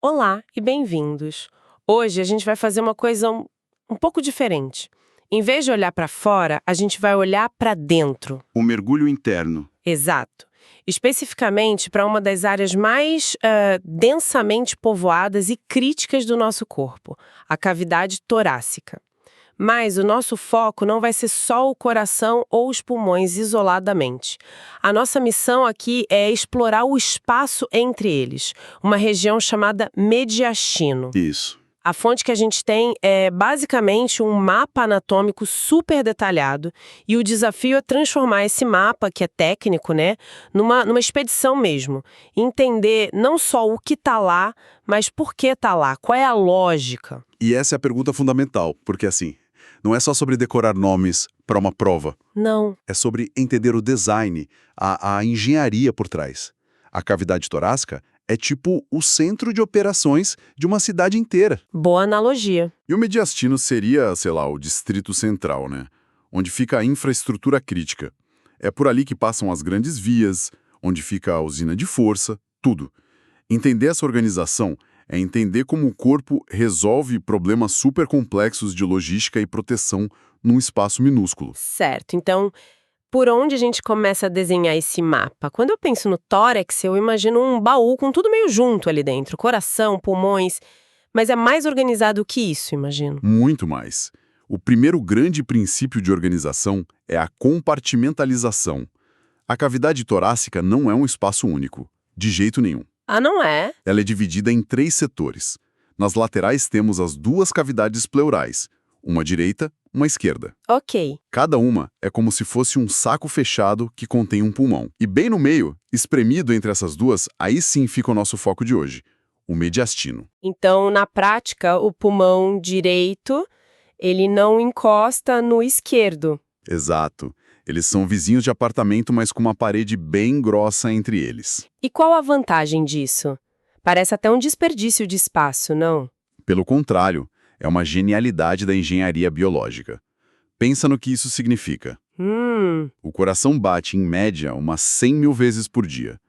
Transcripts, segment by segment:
Olá e bem-vindos. Hoje a gente vai fazer uma coisa um pouco diferente. Em vez de olhar para fora, a gente vai olhar para dentro. O mergulho interno. Exato. Especificamente para uma das áreas mais densamente povoadas e críticas do nosso corpo, a cavidade torácica. Mas o nosso foco não vai ser só o coração ou os pulmões isoladamente. A nossa missão aqui é explorar o espaço entre eles, uma região chamada mediastino. Isso. A fonte que a gente tem é basicamente um mapa anatômico super detalhado e o desafio é transformar esse mapa, que é técnico, né, numa expedição mesmo. Entender não só o que está lá, mas por que está lá, qual é a lógica. E essa é a pergunta fundamental, porque assim, não é só sobre decorar nomes para uma prova. Não. É sobre entender o design, a engenharia por trás. A cavidade torácica é tipo o centro de operações de uma cidade inteira. Boa analogia. E o mediastino seria, sei lá, o distrito central, né? Onde fica a infraestrutura crítica. É por ali que passam as grandes vias, onde fica a usina de força, tudo. Entender essa organização é entender como o corpo resolve problemas super complexos de logística e proteção num espaço minúsculo. Certo. Então, por onde a gente começa a desenhar esse mapa? Quando eu penso no tórax, eu imagino um baú com tudo meio junto ali dentro, coração, pulmões, mas é mais organizado que isso, imagino. Muito mais. O primeiro grande princípio de organização é a compartimentalização. A cavidade torácica não é um espaço único, de jeito nenhum. Ah, não é? Ela é dividida em 3 setores. Nas laterais temos as 2 cavidades pleurais, uma direita, uma esquerda. Ok. Cada uma é como se fosse um saco fechado que contém um pulmão. E bem no meio, espremido entre essas duas, aí sim fica o nosso foco de hoje, o mediastino. Então, na prática, o pulmão direito, ele não encosta no esquerdo. Exato. Eles são vizinhos de apartamento, mas com uma parede bem grossa entre eles. E qual a vantagem disso? Parece até um desperdício de espaço, não? Pelo contrário, é uma genialidade da engenharia biológica. Pensa no que isso significa. O coração bate, em média, umas 100 mil vezes por dia.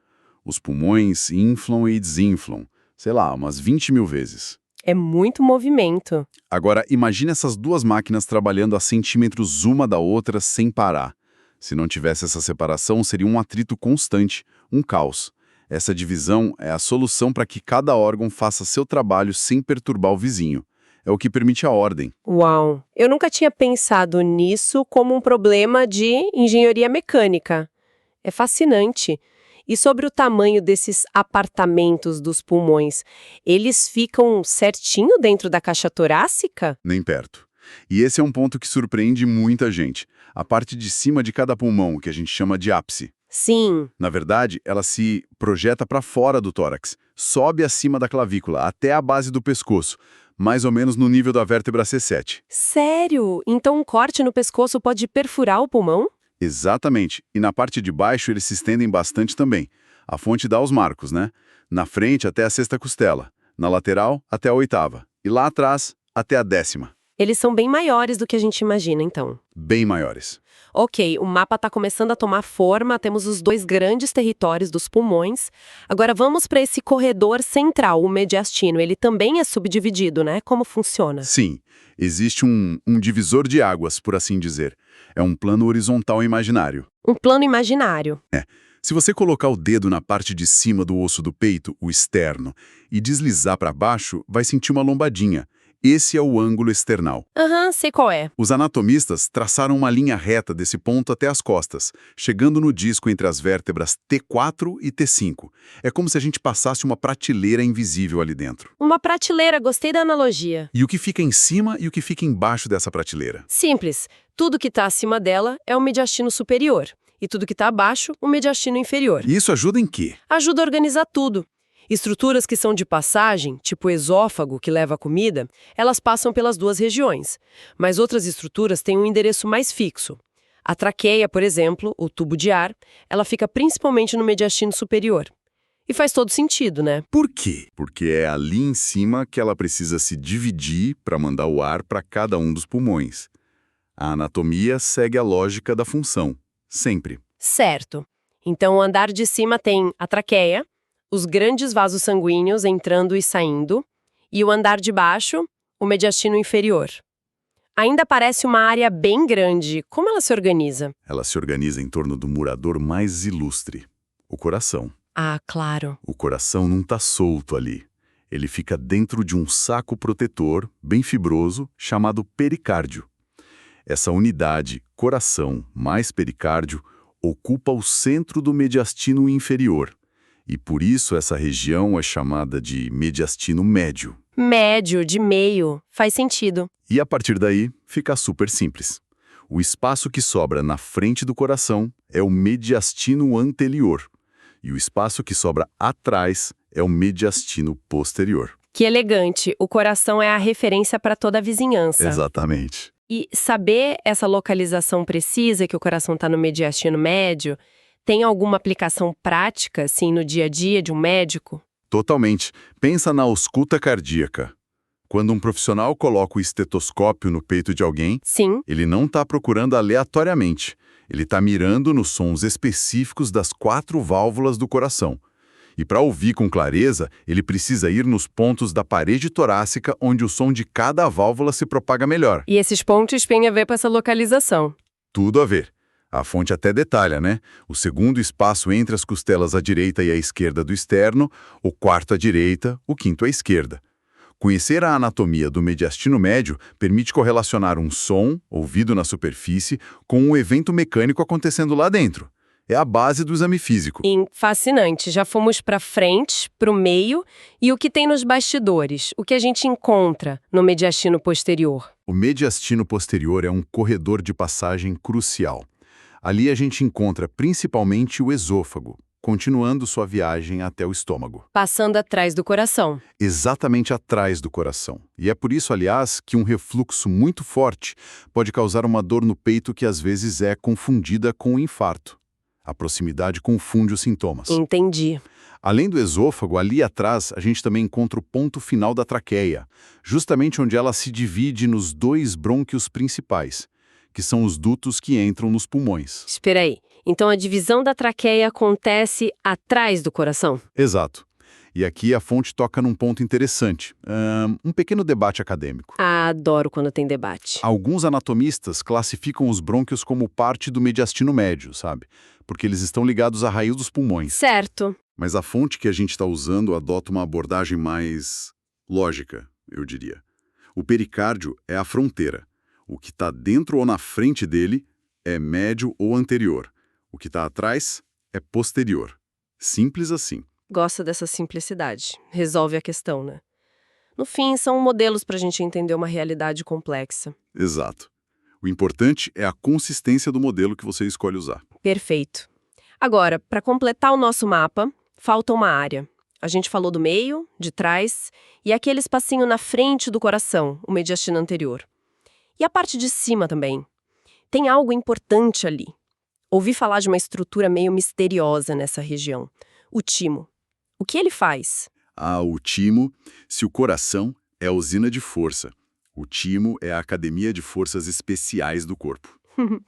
Os pulmões inflam e desinflam, sei lá, umas 20 mil vezes. É muito movimento. Agora, imagine essas 2 máquinas trabalhando a centímetros uma da outra sem parar. Se não tivesse essa separação, seria um atrito constante, um caos. Essa divisão é a solução para que cada órgão faça seu trabalho sem perturbar o vizinho. É o que permite a ordem. Uau! Eu nunca tinha pensado nisso como um problema de engenharia mecânica. É fascinante. E sobre o tamanho desses apartamentos dos pulmões, eles ficam certinho dentro da caixa torácica? Nem perto. E esse é um ponto que surpreende muita gente. A parte de cima de cada pulmão, que a gente chama de ápice. Sim. Na verdade, ela se projeta para fora do tórax, sobe acima da clavícula, até a base do pescoço, mais ou menos no nível da vértebra C7. Sério? Então um corte no pescoço pode perfurar o pulmão? Exatamente. E na parte de baixo eles se estendem bastante também. A fonte dá os marcos, né? Na frente até a sexta costela, na lateral até a oitava, e lá atrás até a 10ª. Eles são bem maiores do que a gente imagina, então. Bem maiores. Ok, o mapa está começando a tomar forma, temos os 2 grandes territórios dos pulmões. Agora vamos para esse corredor central, o mediastino. Ele também é subdividido, né? Como funciona? Sim, existe um divisor de águas, por assim dizer. É um plano horizontal imaginário. Um plano imaginário. Se você colocar o dedo na parte de cima do osso do peito, o externo, e deslizar para baixo, vai sentir uma lombadinha. Esse é o ângulo external. Aham, sei qual é. Os anatomistas traçaram uma linha reta desse ponto até as costas, chegando no disco entre as vértebras T4 e T5. É como se a gente passasse uma prateleira invisível ali dentro. Uma prateleira, gostei da analogia. E o que fica em cima e o que fica embaixo dessa prateleira? Simples. Tudo que está acima dela é o mediastino superior. E tudo que está abaixo, o mediastino inferior. E isso ajuda em quê? Ajuda a organizar tudo. Estruturas que são de passagem, tipo o esôfago que leva a comida, elas passam pelas 2 regiões. Mas outras estruturas têm um endereço mais fixo. A traqueia, por exemplo, o tubo de ar, ela fica principalmente no mediastino superior. E faz todo sentido, né? Por quê? Porque é ali em cima que ela precisa se dividir para mandar o ar para cada um dos pulmões. A anatomia segue a lógica da função, sempre. Certo. Então o andar de cima tem a traqueia, os grandes vasos sanguíneos entrando e saindo, e o andar de baixo, o mediastino inferior. Ainda parece uma área bem grande. Como ela se organiza? Ela se organiza em torno do murador mais ilustre, o coração. Ah, claro. O coração não está solto ali. Ele fica dentro de um saco protetor, bem fibroso, chamado pericárdio. Essa unidade, coração mais pericárdio, ocupa o centro do mediastino inferior. E por isso essa região é chamada de mediastino médio. Médio, de meio. Faz sentido. E a partir daí, fica super simples. O espaço que sobra na frente do coração é o mediastino anterior. E o espaço que sobra atrás é o mediastino posterior. Que elegante. O coração é a referência para toda a vizinhança. Exatamente. E saber essa localização precisa, que o coração está no mediastino médio, tem alguma aplicação prática, assim, no dia a dia de um médico? Totalmente. Pensa na ausculta cardíaca. Quando um profissional coloca o estetoscópio no peito de alguém, Sim. ele não está procurando aleatoriamente. Ele está mirando nos sons específicos das 4 válvulas do coração. E para ouvir com clareza, ele precisa ir nos pontos da parede torácica onde o som de cada válvula se propaga melhor. E esses pontos têm a ver com essa localização. Tudo a ver. A fonte até detalha, né? O segundo espaço entre as costelas à direita e à esquerda do externo, o quarto à direita, o quinto à esquerda. Conhecer a anatomia do mediastino médio permite correlacionar um som, ouvido na superfície, com um evento mecânico acontecendo lá dentro. É a base do exame físico. Fascinante. Já fomos para frente, para o meio, e o que tem nos bastidores? O que a gente encontra no mediastino posterior? O mediastino posterior é um corredor de passagem crucial. Ali a gente encontra principalmente o esôfago, continuando sua viagem até o estômago. Passando atrás do coração. Exatamente atrás do coração. E é por isso, aliás, que um refluxo muito forte pode causar uma dor no peito que às vezes é confundida com um infarto. A proximidade confunde os sintomas. Entendi. Além do esôfago, ali atrás, a gente também encontra o ponto final da traqueia, justamente onde ela se divide nos 2 brônquios principais, que são os dutos que entram nos pulmões. Espera aí. Então a divisão da traqueia acontece atrás do coração? Exato. E aqui a fonte toca num ponto interessante, um pequeno debate acadêmico. Ah, adoro quando tem debate. Alguns anatomistas classificam os brônquios como parte do mediastino médio, sabe? Porque eles estão ligados à raiz dos pulmões. Certo. Mas a fonte que a gente está usando adota uma abordagem mais lógica, eu diria. O pericárdio é a fronteira. O que está dentro ou na frente dele é médio ou anterior. O que está atrás é posterior. Simples assim. Gosto dessa simplicidade. Resolve a questão, né? No fim, são modelos para a gente entender uma realidade complexa. Exato. O importante é a consistência do modelo que você escolhe usar. Perfeito. Agora, para completar o nosso mapa, falta uma área. A gente falou do meio, de trás, e aquele espacinho na frente do coração, o mediastino anterior. E a parte de cima também. Tem algo importante ali. Ouvi falar de uma estrutura meio misteriosa nessa região. O timo. O que ele faz? O timo, se o coração é a usina de força. O timo é a academia de forças especiais do corpo.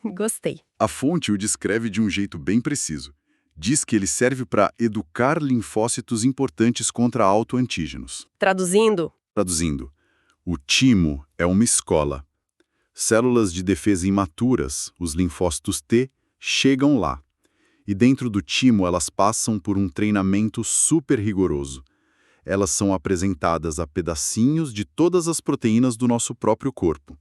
Gostei. A fonte o descreve de um jeito bem preciso. Diz que ele serve para educar linfócitos importantes contra autoantígenos. Traduzindo? Traduzindo, o timo é uma escola. Células de defesa imaturas, os linfócitos T, chegam lá. E dentro do timo elas passam por um treinamento super rigoroso. Elas são apresentadas a pedacinhos de todas as proteínas do nosso próprio corpo.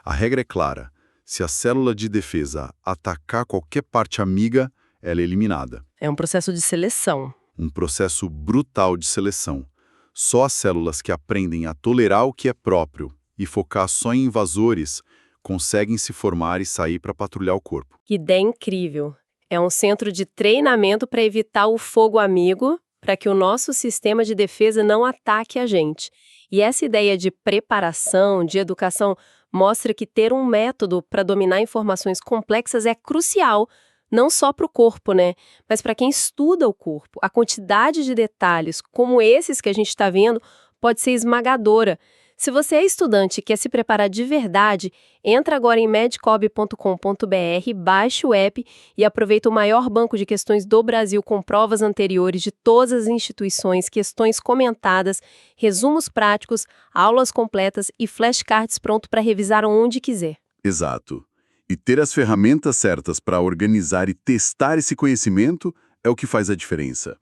A regra é clara: se a célula de defesa atacar qualquer parte amiga, ela é eliminada. É um processo de seleção. Um processo brutal de seleção. Só as células que aprendem a tolerar o que é próprio e focar só em invasores conseguem se formar e sair para patrulhar o corpo. Que ideia incrível. É um centro de treinamento para evitar o fogo amigo, para que o nosso sistema de defesa não ataque a gente. E essa ideia de preparação, de educação, mostra que ter um método para dominar informações complexas é crucial, não só para o corpo, né? Mas para quem estuda o corpo. A quantidade de detalhes, como esses que a gente está vendo, pode ser esmagadora. Se você é estudante e quer se preparar de verdade, entra agora em medcob.com.br, baixe o app e aproveita o maior banco de questões do Brasil com provas anteriores de todas as instituições, questões comentadas, resumos práticos, aulas completas e flashcards pronto para revisar onde quiser. Exato. E ter as ferramentas certas para organizar e testar esse conhecimento é o que faz a diferença.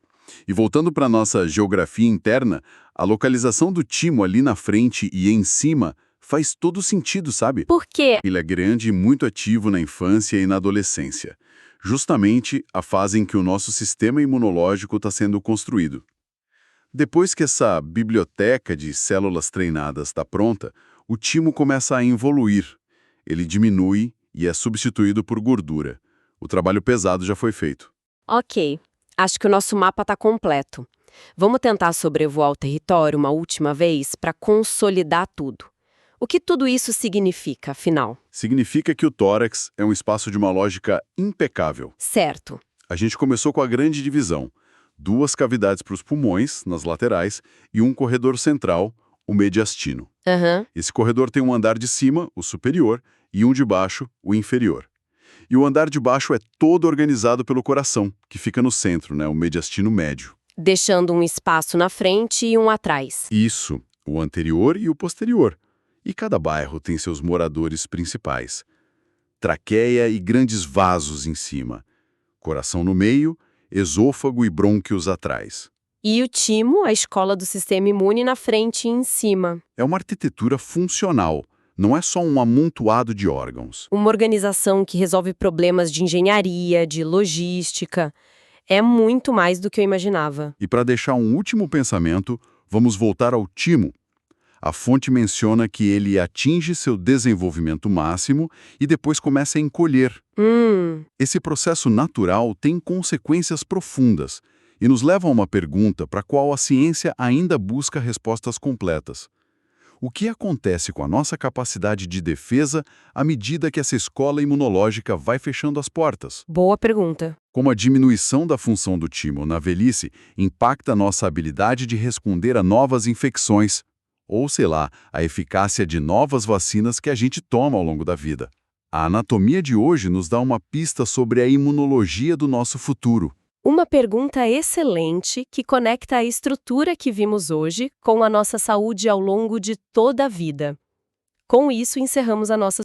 E voltando para a nossa geografia interna, a localização do timo ali na frente e em cima faz todo sentido, sabe? Por quê? Ele é grande e muito ativo na infância e na adolescência. Justamente a fase em que o nosso sistema imunológico está sendo construído. Depois que essa biblioteca de células treinadas está pronta, o timo começa a evoluir. Ele diminui e é substituído por gordura. O trabalho pesado já foi feito. Ok, acho que o nosso mapa está completo. Vamos tentar sobrevoar o território uma última vez para consolidar tudo. O que tudo isso significa, afinal? Significa que o tórax é um espaço de uma lógica impecável. Certo. A gente começou com a grande divisão. 2 cavidades para os pulmões, nas laterais, e um corredor central, o mediastino. Aham. Esse corredor tem um andar de cima, o superior, e um de baixo, o inferior. E o andar de baixo é todo organizado pelo coração, que fica no centro, o mediastino médio. Deixando um espaço na frente e um atrás. Isso, o anterior e o posterior. E cada bairro tem seus moradores principais. Traqueia e grandes vasos em cima. Coração no meio, esôfago e brônquios atrás. E o timo, a escola do sistema imune, na frente e em cima. É uma arquitetura funcional, não é só um amontoado de órgãos. Uma organização que resolve problemas de engenharia, de logística. É muito mais do que eu imaginava. E para deixar um último pensamento, vamos voltar ao timo. A fonte menciona que ele atinge seu desenvolvimento máximo e depois começa a encolher. Esse processo natural tem consequências profundas e nos leva a uma pergunta para a qual a ciência ainda busca respostas completas. O que acontece com a nossa capacidade de defesa à medida que essa escola imunológica vai fechando as portas? Boa pergunta. Como a diminuição da função do timo na velhice impacta nossa habilidade de responder a novas infecções, ou, sei lá, a eficácia de novas vacinas que a gente toma ao longo da vida. A anatomia de hoje nos dá uma pista sobre a imunologia do nosso futuro. Uma pergunta excelente que conecta a estrutura que vimos hoje com a nossa saúde ao longo de toda a vida. Com isso, encerramos a nossa